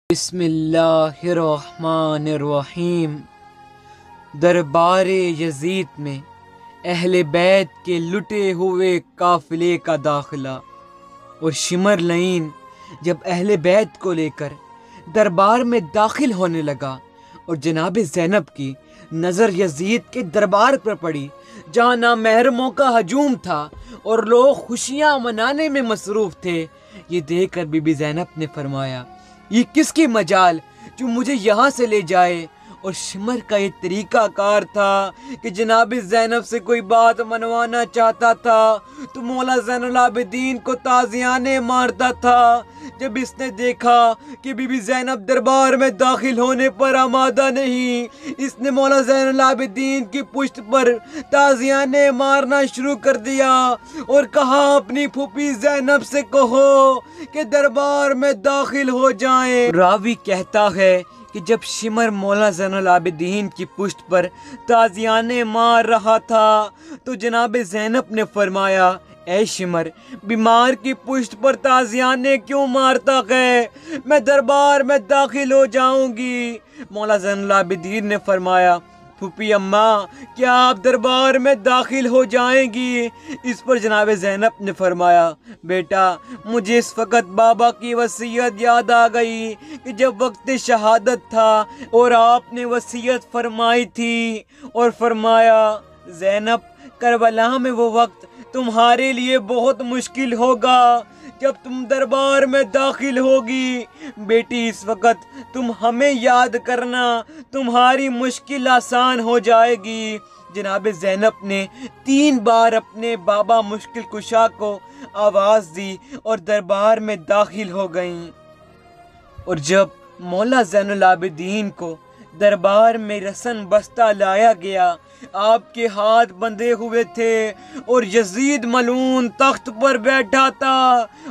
بسم اللہ الرحمن الرحیم۔ دربار یزید میں اہل بیت کے لٹے ہوئے قافلے کا داخلہ، اور شمر لعین جب اہل بیت کو لے کر دربار میں داخل ہونے لگا اور جناب زینب کی نظر یزید کے دربار پر پڑی جہاں نامحرموں کا ہجوم تھا اور لوگ خوشیاں منانے میں مصروف تھے، یہ دیکھ کر بی بی زینب نے فرمایا، یہ کس کی مجال جو مجھے یہاں سے لے جائے؟ اور شمر کا یہ طریقہ کار تھا کہ جناب زینب سے کوئی بات منوانا چاہتا تھا تو مولا زین العابدین کو تازیانے مارتا تھا۔ جب اس نے دیکھا کہ بی بی زینب دربار میں داخل ہونے پر آمادہ نہیں، اس نے مولا زین العابدین کی پشت پر تازیانے مارنا شروع کر دیا اور کہا، اپنی پھوپھی زینب سے کہو کہ دربار میں داخل ہو جائیں۔ راوی کہتا ہے کہ جب شمر مولا زین العابدین کی پشت پر تازیانے مار رہا تھا تو جناب زینب نے فرمایا، اے شمر، بیمار کی پشت پر تازیانے کیوں مارتا ہے؟ میں دربار میں داخل ہو جاؤں گی۔ مولا زین العابدین نے فرمایا، پھوپھی اماں، کیا آپ دربار میں داخل ہو جائیں گی؟ اس پر جناب زینب نے فرمایا، بیٹا، مجھے اس وقت بابا کی وصیت یاد آ گئی کہ جب وقت شہادت تھا اور آپ نے وصیت فرمائی تھی اور فرمایا، زینب، کربلا میں وہ وقت تمہارے لیے بہت مشکل ہوگا جب تم دربار میں داخل ہوگی۔ بیٹی، اس وقت تم ہمیں یاد کرنا، تمہاری مشکل آسان ہو جائے گی۔ جناب زینب نے 3 بار اپنے بابا مشکل کشا کو آواز دی اور دربار میں داخل ہو گئیں۔ اور جب مولا زین العابدین کو دربار میں رسن بستہ لایا گیا، آپ کے ہاتھ بندھے ہوئے تھے اور یزید ملعون تخت پر بیٹھا تھا،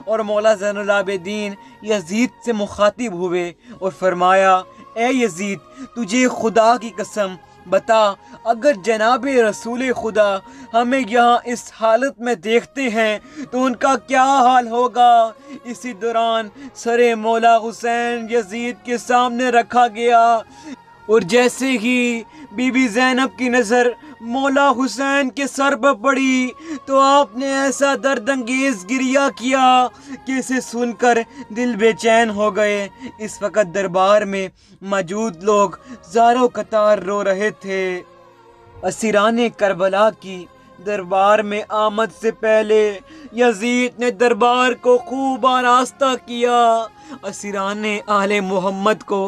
اور مولا زین العابدین یزید سے مخاطب ہوئے اور فرمایا، اے یزید، تجھے خدا کی قسم بتا، اگر جناب رسول خدا ہمیں یہاں اس حالت میں دیکھتے ہیں تو ان کا کیا حال ہوگا؟ اسی دوران سر مولا حسین یزید کے سامنے رکھا گیا، اور جیسے ہی بی بی زینب کی نظر مولا حسین کے سر پر پڑی تو آپ نے ایسا درد انگیز گریہ کیا کہ اسے سن کر دل بے چین ہو گئے۔ اس وقت دربار میں موجود لوگ زاروں قطار رو رہے تھے۔ اسیران کربلا کی دربار میں آمد سے پہلے یزید نے دربار کو خوب آراستہ کیا۔ اسیران آل محمد کو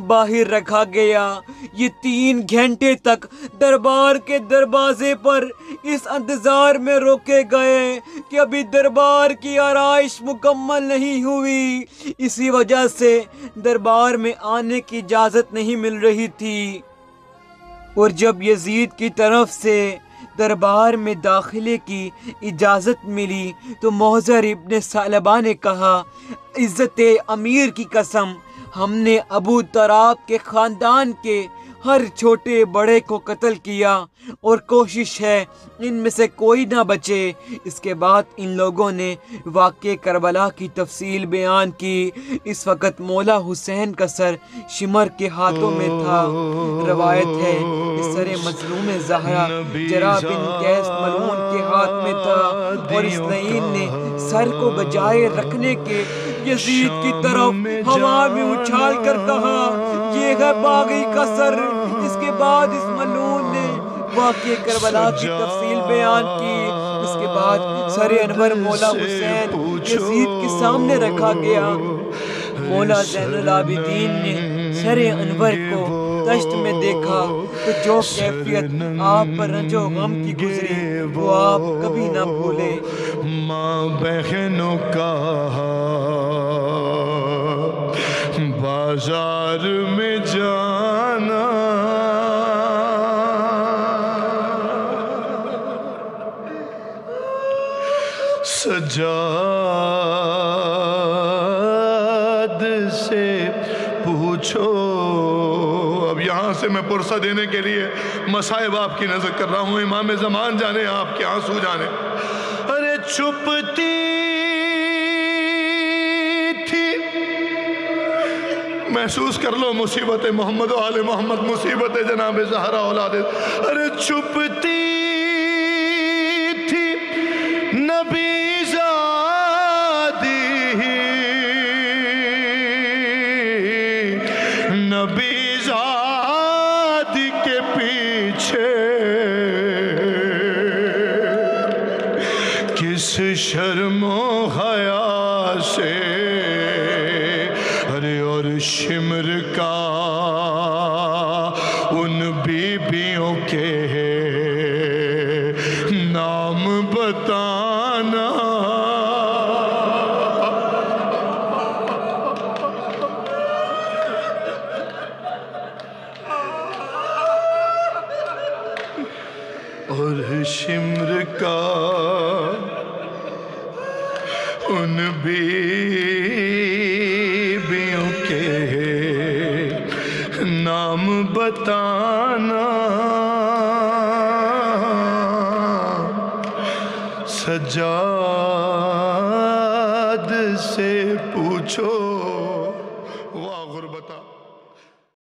باہر رکھا گیا۔ یہ 3 گھنٹے تک دربار کے دروازے پر اس انتظار میں روکے گئے کہ ابھی دربار کی آرائش مکمل نہیں ہوئی، اسی وجہ سے دربار میں آنے کی اجازت نہیں مل رہی تھی۔ اور جب یزید کی طرف سے دربار میں داخلے کی اجازت ملی تو محضر ابن ثعلبہ نے کہا، عزت امیر کی قسم، ہم نے ابو تراب کے خاندان کے ہر چھوٹے بڑے کو قتل کیا اور کوشش ہے ان میں سے کوئی نہ بچے۔ اس کے بعد ان لوگوں نے واقع کربلا کی تفصیل بیان کی۔ اس وقت مولا حسین کا سر شمر کے ہاتھوں میں تھا۔ روایت ہے کہ سر مظلوم زہرا جرا بن قیس ملعون کے ہاتھ میں تھا، اور اس لعین نے سر کو بجائے رکھنے کے یزید کی طرف ہوا میں اچھال کر کہا، یہ ہے باغی کا سر۔ اس کے بعد اس ملعون نے واقع کربلا کی تفصیل بیان کی۔ اس کے بعد سر انور مولا حسین یزید کے سامنے رکھا گیا۔ مولا زین العابدین نے سر انور کو دشت میں دیکھا تو جو کیفیت آپ پر رنج و غم کی گزری وہ آپ کبھی نہ بھولے۔ ماں بہنوں کا بازار میں جانا، سجاد سے پوچھو۔ اب یہاں سے میں پرسہ دینے کے لیے مصائب آپ کی نظر کر رہا ہوں، امام زمان جانے آپ کے آنسو جانے۔ ارے چھپتی تھی محسوس کر لو مصیبت محمد و آل محمد، مصیبت جناب زہرا اولاد۔ ارے چھپتی تھی نبی زادی، نبی زادی کے پیچھے کس شرم و حیا سے، ارے اور شمر کا ان بیبیوں کے نام بتانا۔ اور شمر کا ان بیبیوں کے نام بتانا۔ سجاد سے پوچھو وا غربتا